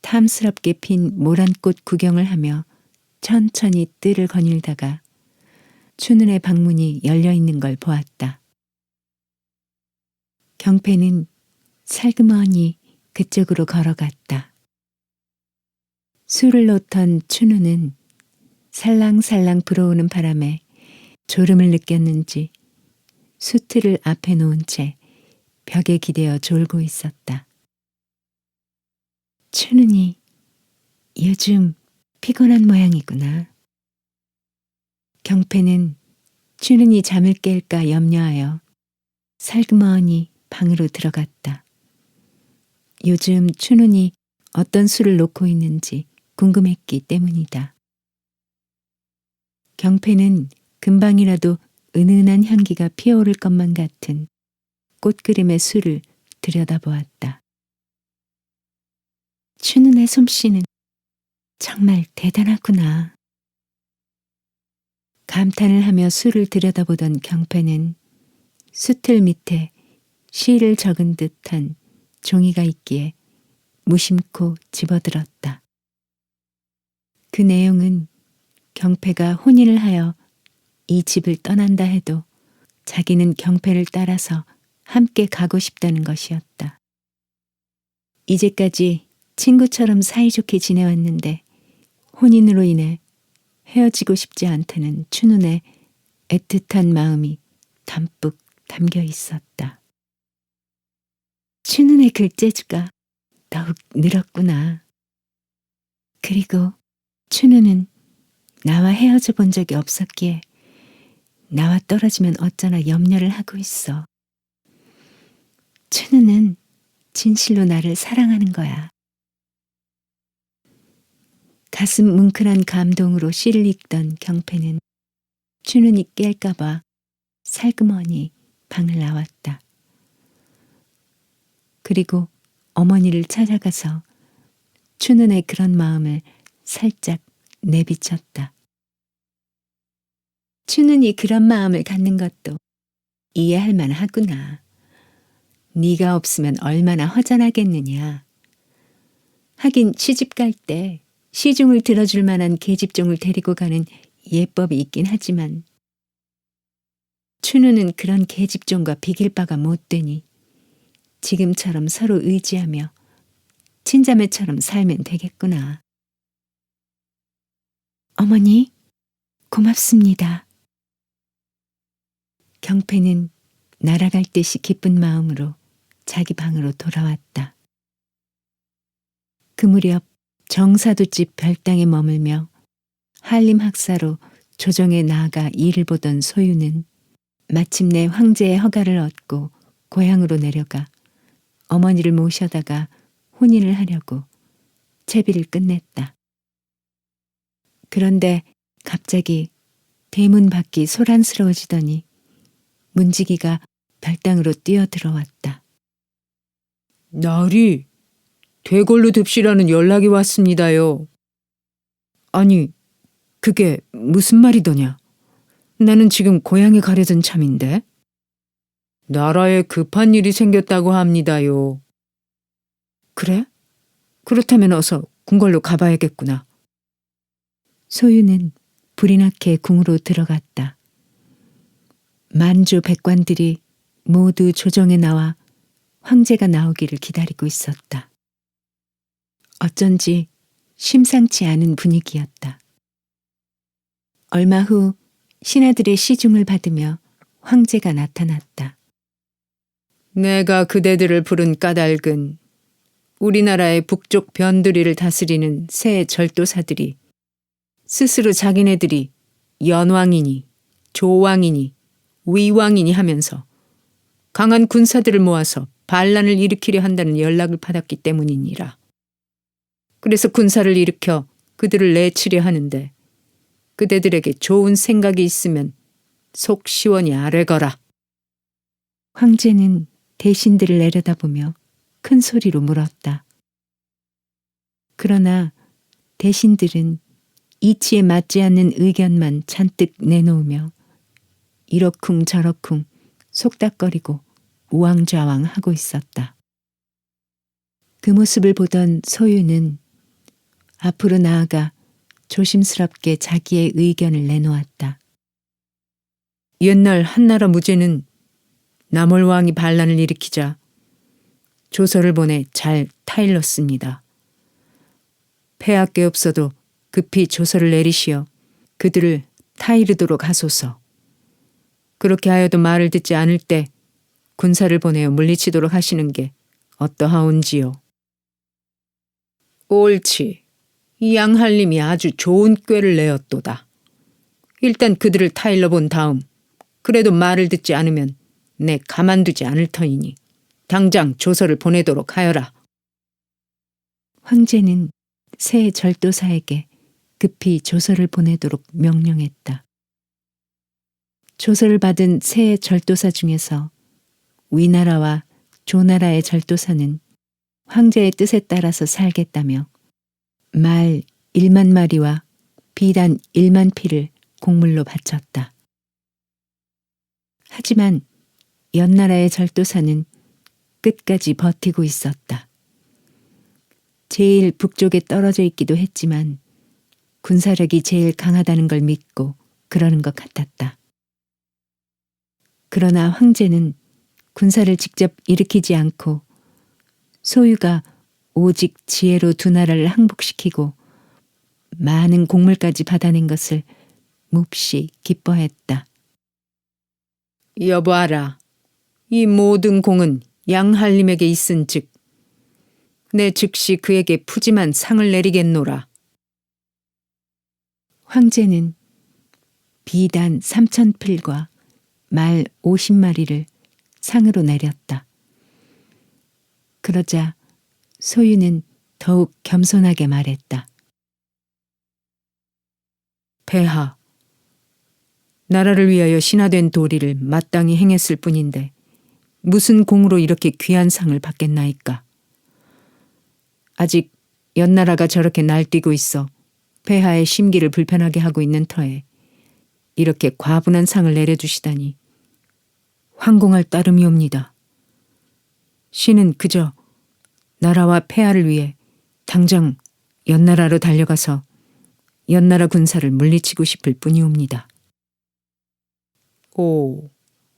탐스럽게 핀 모란꽃 구경을 하며 천천히 뜰을 거닐다가 춘운의 방문이 열려 있는 걸 보았다. 경패는 살그머니 그쪽으로 걸어갔다. 술을 놓던 춘우는 살랑살랑 불어오는 바람에 졸음을 느꼈는지 수트를 앞에 놓은 채 벽에 기대어 졸고 있었다. 춘우니 요즘 피곤한 모양이구나. 경패는 춘우니 잠을 깰까 염려하여 살그머니 방으로 들어갔다. 요즘 춘우니 어떤 술을 놓고 있는지 궁금했기 때문이다. 경패는 금방이라도 은은한 향기가 피어오를 것만 같은 꽃그림의 술을 들여다보았다. 춘운의 솜씨는 정말 대단하구나. 감탄을 하며 술을 들여다보던 경패는 수틀 밑에 시를 적은 듯한 종이가 있기에 무심코 집어들었다. 그 내용은 경패가 혼인을 하여 이 집을 떠난다 해도 자기는 경패를 따라서 함께 가고 싶다는 것이었다. 이제까지 친구처럼 사이좋게 지내왔는데 혼인으로 인해 헤어지고 싶지 않다는 춘운의 애틋한 마음이 담뿍 담겨 있었다. 춘운의 글재주가 더욱 늘었구나. 그리고 춘우는 나와 헤어져 본 적이 없었기에 나와 떨어지면 어쩌나 염려를 하고 있어. 춘우는 진실로 나를 사랑하는 거야. 가슴 뭉클한 감동으로 시를 읽던 경패는 춘우니 깰까봐 살그머니 방을 나왔다. 그리고 어머니를 찾아가서 춘운의 그런 마음을 살짝 내비쳤다. 춘운이 그런 마음을 갖는 것도 이해할 만하구나. 네가 없으면 얼마나 허전하겠느냐. 하긴 시집 갈 때 시중을 들어줄 만한 계집종을 데리고 가는 예법이 있긴 하지만 춘우는 그런 계집종과 비길 바가 못 되니 지금처럼 서로 의지하며 친자매처럼 살면 되겠구나. 어머니, 고맙습니다. 경패는 날아갈 듯이 기쁜 마음으로 자기 방으로 돌아왔다. 그 무렵 정사두집 별당에 머물며 한림학사로 조정에 나아가 일을 보던 소유는 마침내 황제의 허가를 얻고 고향으로 내려가 어머니를 모셔다가 혼인을 하려고 채비를 끝냈다. 그런데 갑자기 대문 밖이 소란스러워지더니 문지기가 별당으로 뛰어들어왔다. 나리, 되걸로 듭시라는 연락이 왔습니다요. 아니, 그게 무슨 말이더냐? 나는 지금 고향에 가려던 참인데. 나라에 급한 일이 생겼다고 합니다요. 그래? 그렇다면 어서 궁궐로 가봐야겠구나. 소유는 불이 나게 궁으로 들어갔다. 만주 백관들이 모두 조정에 나와 황제가 나오기를 기다리고 있었다. 어쩐지 심상치 않은 분위기였다. 얼마 후 신하들의 시중을 받으며 황제가 나타났다. 내가 그대들을 부른 까닭은 우리나라의 북쪽 변두리를 다스리는 새 절도사들이 스스로 자기네들이 연왕이니 조왕이니 위왕이니 하면서 강한 군사들을 모아서 반란을 일으키려 한다는 연락을 받았기 때문이니라. 그래서 군사를 일으켜 그들을 내치려 하는데 그대들에게 좋은 생각이 있으면 속 시원히 아뢰거라. 황제는 대신들을 내려다보며 큰 소리로 물었다. 그러나 대신들은 이치에 맞지 않는 의견만 잔뜩 내놓으며 이러쿵 저러쿵 속닥거리고 우왕좌왕 하고 있었다. 그 모습을 보던 소유는 앞으로 나아가 조심스럽게 자기의 의견을 내놓았다. 옛날 한나라 무제는 남월왕이 반란을 일으키자 조서를 보내 잘 타일렀습니다. 패할 게 없어도 급히 조서를 내리시어 그들을 타이르도록 하소서. 그렇게 하여도 말을 듣지 않을 때 군사를 보내어 물리치도록 하시는 게 어떠하온지요. 옳지. 이 양할림이 아주 좋은 꾀를 내었도다. 일단 그들을 타일러 본 다음 그래도 말을 듣지 않으면 내 가만두지 않을 터이니 당장 조서를 보내도록 하여라. 황제는 새 절도사에게 급히 조서를 보내도록 명령했다. 조서를 받은 새 절도사 중에서 위나라와 조나라의 절도사는 황제의 뜻에 따라서 살겠다며 말 1만 마리와 비단 1만 피를 공물로 바쳤다. 하지만 연나라의 절도사는 끝까지 버티고 있었다. 제일 북쪽에 떨어져 있기도 했지만 군사력이 제일 강하다는 걸 믿고 그러는 것 같았다. 그러나 황제는 군사를 직접 일으키지 않고 소유가 오직 지혜로 두 나라를 항복시키고 많은 공물까지 받아낸 것을 몹시 기뻐했다. 여보아라. 이 모든 공은 양할림에게 있은즉 내 즉시 그에게 푸짐한 상을 내리겠노라. 황제는 비단 3,000필과 말 50마리를 상으로 내렸다. 그러자 소유는 더욱 겸손하게 말했다. 폐하, 나라를 위하여 신하된 도리를 마땅히 행했을 뿐인데 무슨 공으로 이렇게 귀한 상을 받겠나이까. 아직 연나라가 저렇게 날뛰고 있어 폐하의 심기를 불편하게 하고 있는 터에 이렇게 과분한 상을 내려주시다니 황공할 따름이옵니다. 신은 그저 나라와 폐하를 위해 당장 연나라로 달려가서 연나라 군사를 물리치고 싶을 뿐이옵니다. 오,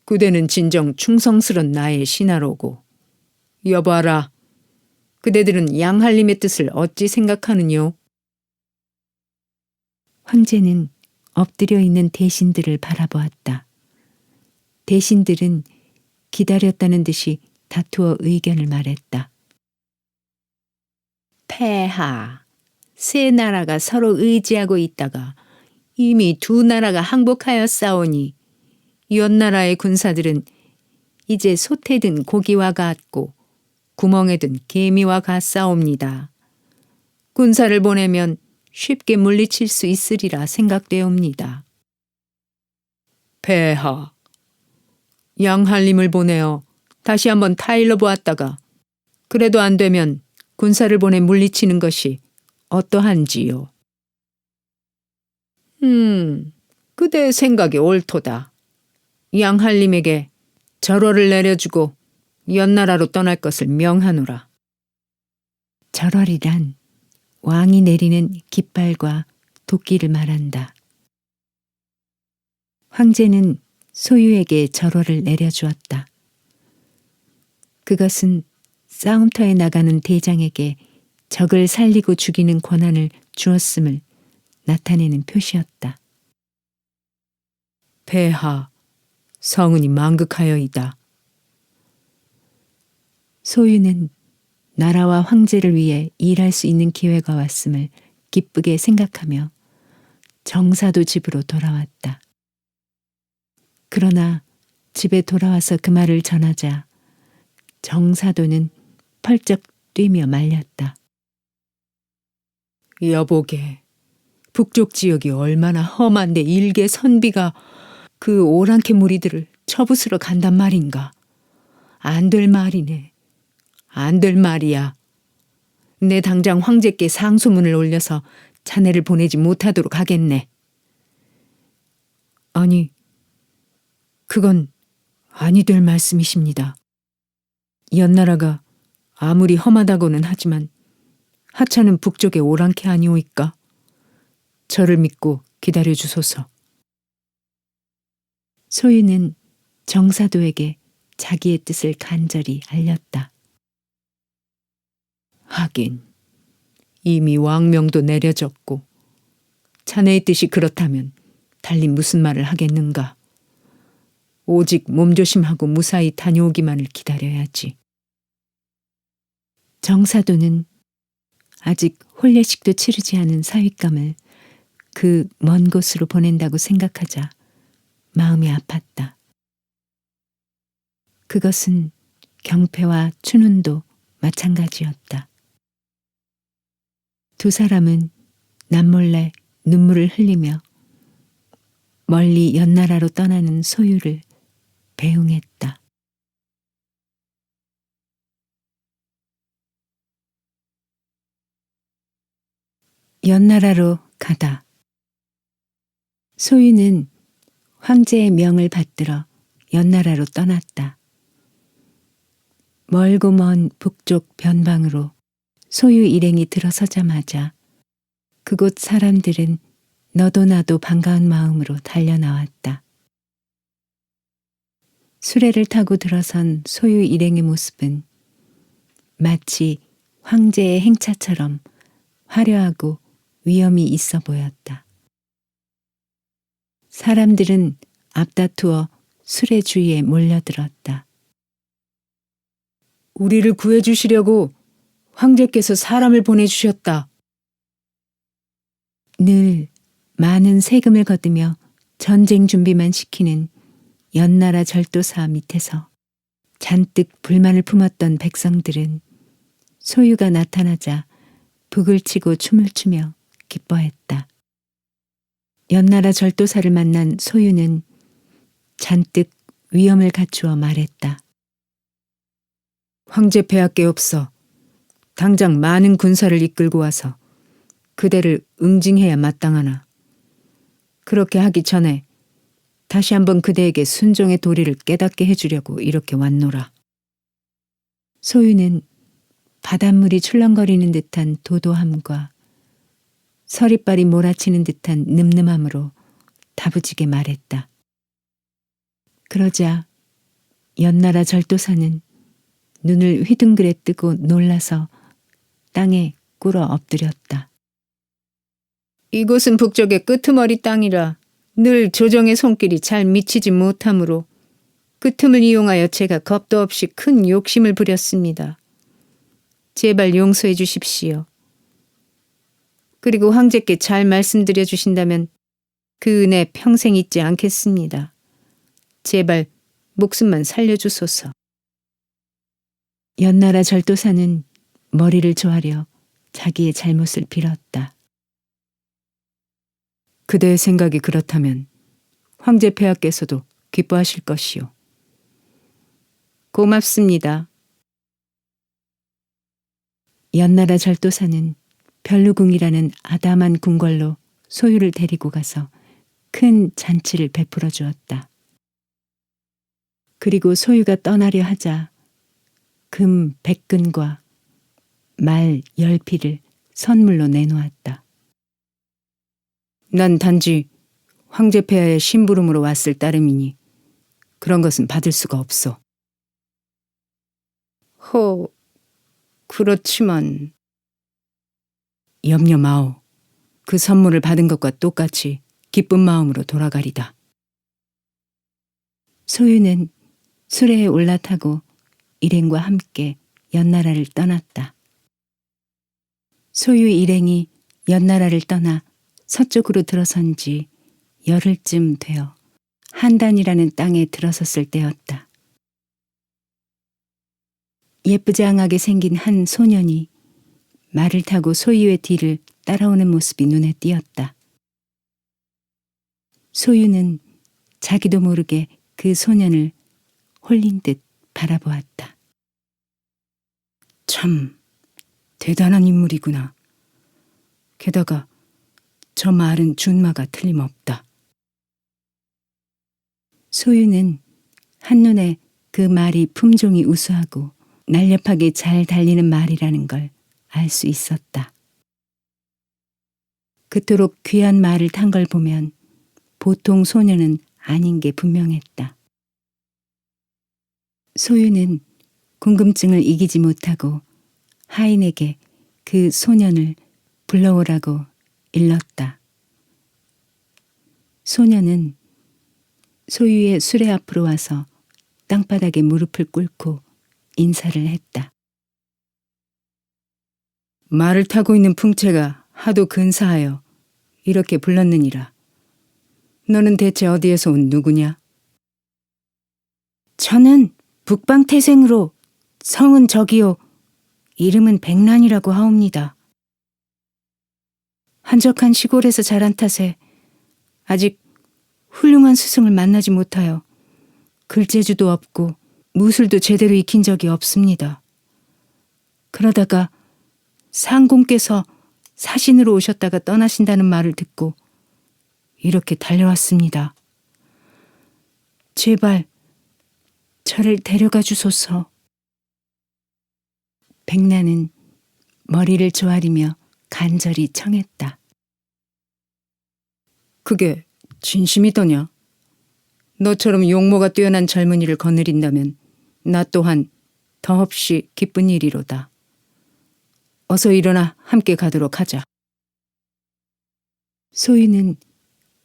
그대는 진정 충성스런 나의 신하로고. 여보아라, 그대들은 양할림의 뜻을 어찌 생각하느뇨? 황제는 엎드려 있는 대신들을 바라보았다. 대신들은 기다렸다는 듯이 다투어 의견을 말했다. 폐하, 세 나라가 서로 의지하고 있다가 이미 두 나라가 항복하였사오니 연나라의 군사들은 이제 솥에 든 고기와 같고 구멍에 든 개미와 같사옵니다. 군사를 보내면 쉽게 물리칠 수 있으리라 생각되옵니다. 폐하, 양할림을 보내어 다시 한번 타일러 보았다가 그래도 안 되면 군사를 보내 물리치는 것이 어떠한지요? 그대의 생각이 옳도다. 양할림에게 절호를 내려주고 연나라로 떠날 것을 명하노라. 절월이란 왕이 내리는 깃발과 도끼를 말한다. 황제는 소유에게 절호를 내려주었다. 그것은 싸움터에 나가는 대장에게 적을 살리고 죽이는 권한을 주었음을 나타내는 표시였다. 폐하, 성은이 망극하여이다. 소유는 나라와 황제를 위해 일할 수 있는 기회가 왔음을 기쁘게 생각하며 정사도 집으로 돌아왔다. 그러나 집에 돌아와서 그 말을 전하자 정사도는 펄쩍 뛰며 말렸다. 여보게, 북쪽 지역이 얼마나 험한데 일개 선비가 그 오랑캐 무리들을 처부수러 간단 말인가. 안 될 말이네. 안 될 말이야. 내 당장 황제께 상소문을 올려서 자네를 보내지 못하도록 하겠네. 아니, 그건 아니 될 말씀이십니다. 연나라가 아무리 험하다고는 하지만 하찮은 북쪽의 오랑캐 아니오이까? 저를 믿고 기다려 주소서. 소유는 정사도에게 자기의 뜻을 간절히 알렸다. 하긴 이미 왕명도 내려졌고 자네의 뜻이 그렇다면 달리 무슨 말을 하겠는가. 오직 몸조심하고 무사히 다녀오기만을 기다려야지. 정사도는 아직 혼례식도 치르지 않은 사윗감을 그 먼 곳으로 보낸다고 생각하자 마음이 아팠다. 그것은 경패와 춘훈도 마찬가지였다. 두 사람은 남몰래 눈물을 흘리며 멀리 연나라로 떠나는 소유를 배웅했다. 연나라로 가다. 소유는 황제의 명을 받들어 연나라로 떠났다. 멀고 먼 북쪽 변방으로 소유 일행이 들어서자마자 그곳 사람들은 너도 나도 반가운 마음으로 달려나왔다. 수레를 타고 들어선 소유 일행의 모습은 마치 황제의 행차처럼 화려하고 위엄이 있어 보였다. 사람들은 앞다투어 수레 주위에 몰려들었다. 우리를 구해주시려고 황제께서 사람을 보내주셨다. 늘 많은 세금을 거두며 전쟁 준비만 시키는 연나라 절도사 밑에서 잔뜩 불만을 품었던 백성들은 소유가 나타나자 북을 치고 춤을 추며 기뻐했다. 연나라 절도사를 만난 소유는 잔뜩 위엄을 갖추어 말했다. 황제 폐하께 없어 당장 많은 군사를 이끌고 와서 그대를 응징해야 마땅하나. 그렇게 하기 전에 다시 한번 그대에게 순종의 도리를 깨닫게 해주려고 이렇게 왔노라. 소유는 바닷물이 출렁거리는 듯한 도도함과 서리빨이 몰아치는 듯한 늠름함으로 다부지게 말했다. 그러자 연나라 절도사는 눈을 휘둥그레 뜨고 놀라서 땅에 꿇어 엎드렸다. 이곳은 북쪽의 끄트머리 땅이라 늘 조정의 손길이 잘 미치지 못하므로 그 틈을 이용하여 제가 겁도 없이 큰 욕심을 부렸습니다. 제발 용서해 주십시오. 그리고 황제께 잘 말씀드려 주신다면 그 은혜 평생 잊지 않겠습니다. 제발 목숨만 살려주소서. 연나라 절도사는 머리를 조아려 자기의 잘못을 빌었다. 그대의 생각이 그렇다면 황제 폐하께서도 기뻐하실 것이요. 고맙습니다. 연나라 절도사는 별루궁이라는 아담한 궁궐로 소유를 데리고 가서 큰 잔치를 베풀어 주었다. 그리고 소유가 떠나려 하자 금 100근과 말 10匹를 선물로 내놓았다. 난 단지 황제 폐하의 심부름으로 왔을 따름이니 그런 것은 받을 수가 없어. 그렇지만 염려 마오. 그 선물을 받은 것과 똑같이 기쁜 마음으로 돌아가리다. 소유는 수레에 올라타고 일행과 함께 연나라를 떠났다. 소유 일행이 연나라를 떠나 서쪽으로 들어선 지 열흘쯤 되어 한단이라는 땅에 들어섰을 때였다. 예쁘장하게 생긴 한 소년이 말을 타고 소유의 뒤를 따라오는 모습이 눈에 띄었다. 소유는 자기도 모르게 그 소년을 홀린 듯 바라보았다. 참 대단한 인물이구나. 게다가 저 말은 준마가 틀림없다. 소유는 한눈에 그 말이 품종이 우수하고 날렵하게 잘 달리는 말이라는 걸 알 수 있었다. 그토록 귀한 말을 탄 걸 보면 보통 소녀는 아닌 게 분명했다. 소유는 궁금증을 이기지 못하고 하인에게 그 소년을 불러오라고 일렀다. 소년은 소유의 수레 앞으로 와서 땅바닥에 무릎을 꿇고 인사를 했다. 말을 타고 있는 풍채가 하도 근사하여 이렇게 불렀느니라. 너는 대체 어디에서 온 누구냐? 저는 북방태생으로 성은 저기요 이름은 백란이라고 하옵니다. 한적한 시골에서 자란 탓에 아직 훌륭한 스승을 만나지 못하여 글재주도 없고 무술도 제대로 익힌 적이 없습니다. 그러다가 상공께서 사신으로 오셨다가 떠나신다는 말을 듣고 이렇게 달려왔습니다. 제발 저를 데려가 주소서. 백란은 머리를 조아리며 간절히 청했다. 그게 진심이더냐? 너처럼 용모가 뛰어난 젊은이를 거느린다면 나 또한 더없이 기쁜 일이로다. 어서 일어나 함께 가도록 하자. 소유는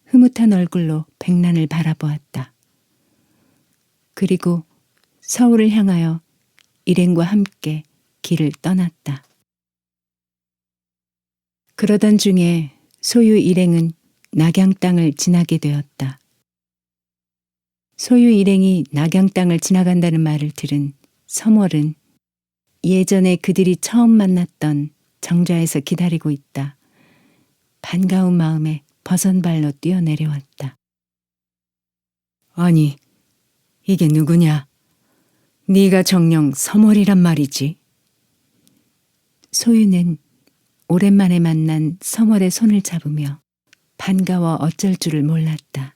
흐뭇한 얼굴로 백란을 바라보았다. 그리고 서울을 향하여 일행과 함께 길을 떠났다. 그러던 중에 소유 일행은 낙양 땅을 지나게 되었다. 소유 일행이 낙양 땅을 지나간다는 말을 들은 서월은 예전에 그들이 처음 만났던 정자에서 기다리고 있다. 반가운 마음에 버선발로 뛰어내려왔다. 아니, 이게 누구냐? 네가 정녕 서월이란 말이지. 소유는 오랜만에 만난 서월의 손을 잡으며 반가워 어쩔 줄을 몰랐다.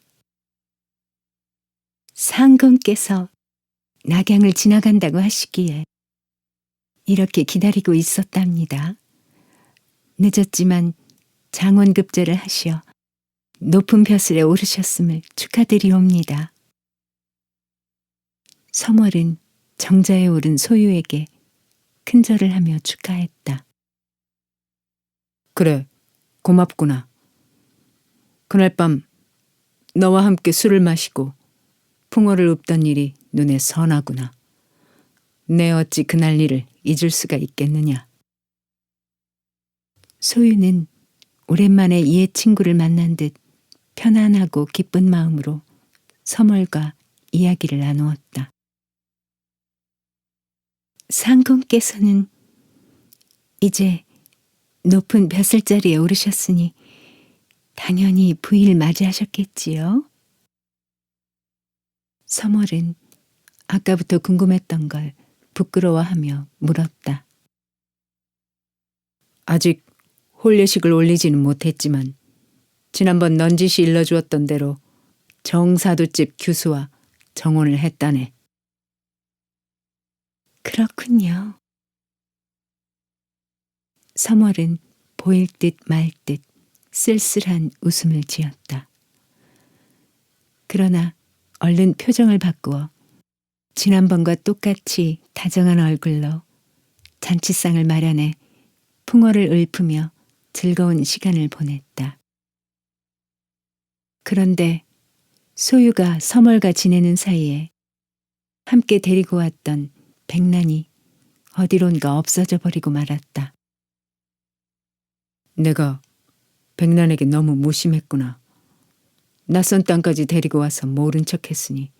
상공께서 낙양을 지나간다고 하시기에 이렇게 기다리고 있었답니다. 늦었지만 장원급제를 하시어 높은 벼슬에 오르셨음을 축하드리옵니다. 서월은 정자에 오른 소유에게 큰절을 하며 축하했다. 그래, 고맙구나. 그날 밤 너와 함께 술을 마시고 풍어를 읊던 일이 눈에 선하구나. 내 어찌 그날 일을 잊을 수가 있겠느냐. 소유는 오랜만에 옛 친구를 만난 듯 편안하고 기쁜 마음으로 서월과 이야기를 나누었다. 상공께서는 이제 높은 벼슬자리에 오르셨으니 당연히 부인을 맞이하셨겠지요? 서멀은 아까부터 궁금했던 걸 부끄러워하며 물었다. 아직 혼례식을 올리지는 못했지만 지난번 넌지시 일러주었던 대로 정사두집 규수와 정혼을 했다네. 그렇군요. 서멀은 보일 듯 말 듯 쓸쓸한 웃음을 지었다. 그러나 얼른 표정을 바꾸어 지난번과 똑같이 다정한 얼굴로 잔치상을 마련해 풍어를 읊으며 즐거운 시간을 보냈다. 그런데 소유가 서멀과 지내는 사이에 함께 데리고 왔던 백난이 어디론가 없어져 버리고 말았다. 내가 백난에게 너무 무심했구나. 낯선 땅까지 데리고 와서 모른 척했으니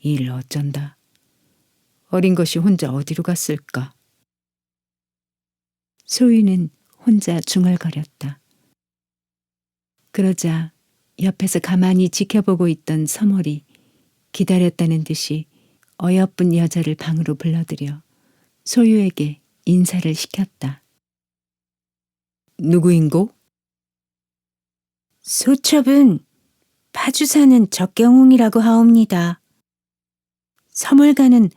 이 일을 어쩐다. 어린 것이 혼자 어디로 갔을까? 소유는 혼자 중얼거렸다. 그러자 옆에서 가만히 지켜보고 있던 서멀이 기다렸다는 듯이 어여쁜 여자를 방으로 불러들여 소유에게 인사를 시켰다. 누구인고? 소첩은 파주 사는 적경홍이라고 하옵니다. 서멀과는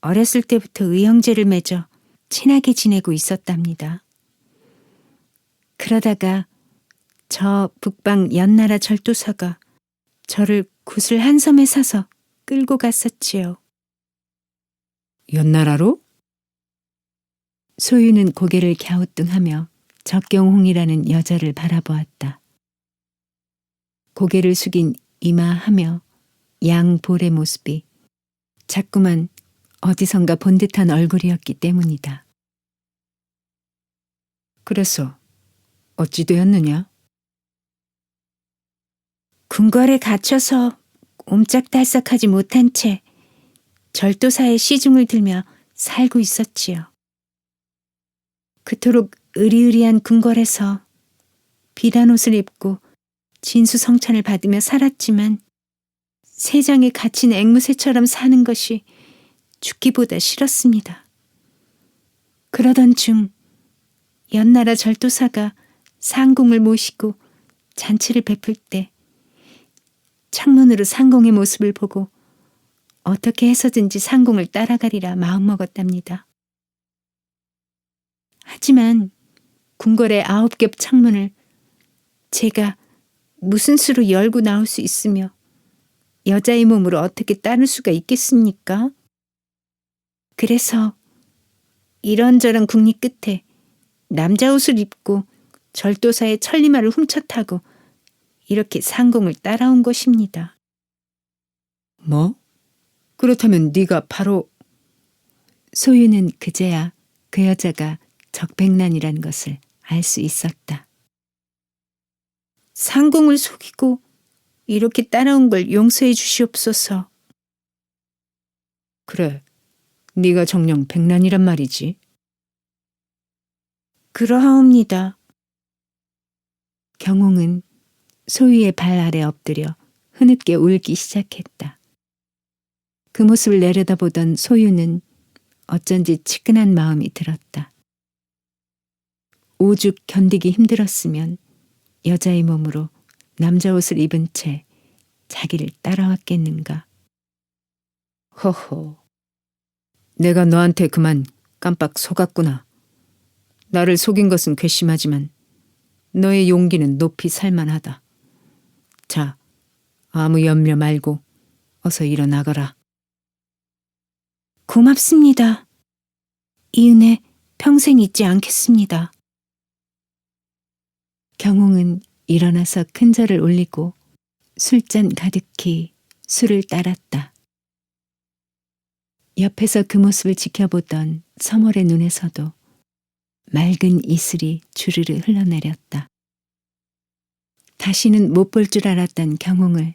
어렸을 때부터 의형제를 맺어 친하게 지내고 있었답니다. 그러다가 저 북방 연나라 절도사가 저를 굿을 한 섬에 사서 끌고 갔었지요. 연나라로? 소유는 고개를 갸우뚱하며 적경홍이라는 여자를 바라보았다. 고개를 숙인 이마하며 양볼의 모습이 자꾸만 어디선가 본 듯한 얼굴이었기 때문이다. 그래서 어찌 되었느냐? 궁궐에 갇혀서 옴짝달싹하지 못한 채 절도사의 시중을 들며 살고 있었지요. 그토록 으리으리한 궁궐에서 비단 옷을 입고 진수성찬을 받으며 살았지만 세상에 갇힌 앵무새처럼 사는 것이 죽기보다 싫었습니다. 그러던 중 연나라 절도사가 상공을 모시고 잔치를 베풀 때 창문으로 상공의 모습을 보고 어떻게 해서든지 상공을 따라가리라 마음먹었답니다. 하지만 궁궐의 9겹 창문을 제가 무슨 수로 열고 나올 수 있으며 여자의 몸으로 어떻게 따를 수가 있겠습니까? 그래서 이런저런 궁리 끝에 남자 옷을 입고 절도사의 천리마를 훔쳐 타고 이렇게 상공을 따라온 것입니다. 뭐? 그렇다면 네가 바로... 소유는 그제야 그 여자가 적백난이라는 것을 알 수 있었다. 상공을 속이고 이렇게 따라온 걸 용서해 주시옵소서. 그래, 네가 정녕 백난이란 말이지. 그러하옵니다. 경홍은 소유의 발 아래 엎드려 흐느껴 울기 시작했다. 그 모습을 내려다보던 소유는 어쩐지 치근한 마음이 들었다. 오죽 견디기 힘들었으면 여자의 몸으로 남자 옷을 입은 채 자기를 따라왔겠는가. 허허, 내가 너한테 그만 깜빡 속았구나. 나를 속인 것은 괘씸하지만 너의 용기는 높이 살만하다. 자, 아무 염려 말고 어서 일어나거라. 고맙습니다. 이 은혜 평생 잊지 않겠습니다. 경홍은 일어나서 큰 절을 올리고 술잔 가득히 술을 따랐다. 옆에서 그 모습을 지켜보던 서멀의 눈에서도 맑은 이슬이 주르르 흘러내렸다. 다시는 못 볼 줄 알았던 경홍을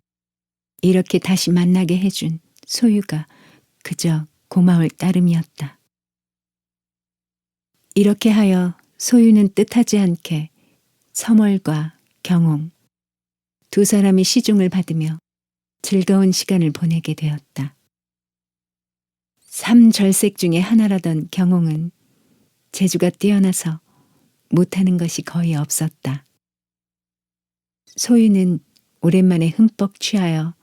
이렇게 다시 만나게 해준 소유가 그저 고마울 따름이었다. 이렇게 하여 소유는 뜻하지 않게 서멀과 경홍 두 사람이 시중을 받으며 즐거운 시간을 보내게 되었다. 3절색 중에 하나라던 경홍은 재주가 뛰어나서 못하는 것이 거의 없었다. 소유는 오랜만에 흠뻑 취하여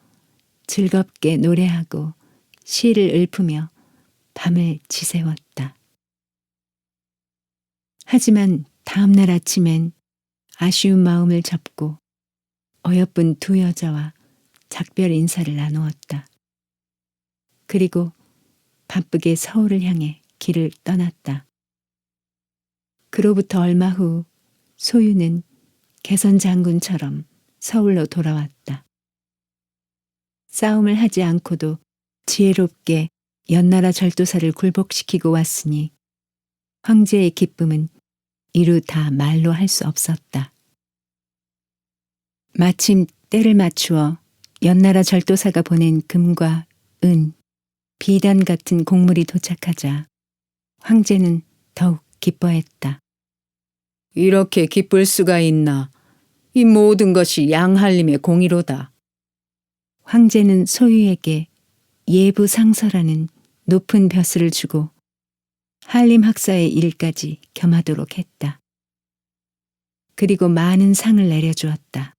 즐겁게 노래하고 시를 읊으며 밤을 지새웠다. 하지만 다음 날 아침엔 아쉬운 마음을 접고 어여쁜 두 여자와 작별 인사를 나누었다. 그리고 바쁘게 서울을 향해 길을 떠났다. 그로부터 얼마 후 소유는 개선 장군처럼 서울로 돌아왔다. 싸움을 하지 않고도 지혜롭게 연나라 절도사를 굴복시키고 왔으니 황제의 기쁨은 이루 다 말로 할 수 없었다. 마침 때를 맞추어 연나라 절도사가 보낸 금과 은, 비단 같은 곡물이 도착하자 황제는 더욱 기뻐했다. 이렇게 기쁠 수가 있나. 이 모든 것이 양할림의 공의로다. 황제는 소유에게 예부상서라는 높은 벼슬을 주고 한림 학사의 일까지 겸하도록 했다. 그리고 많은 상을 내려주었다.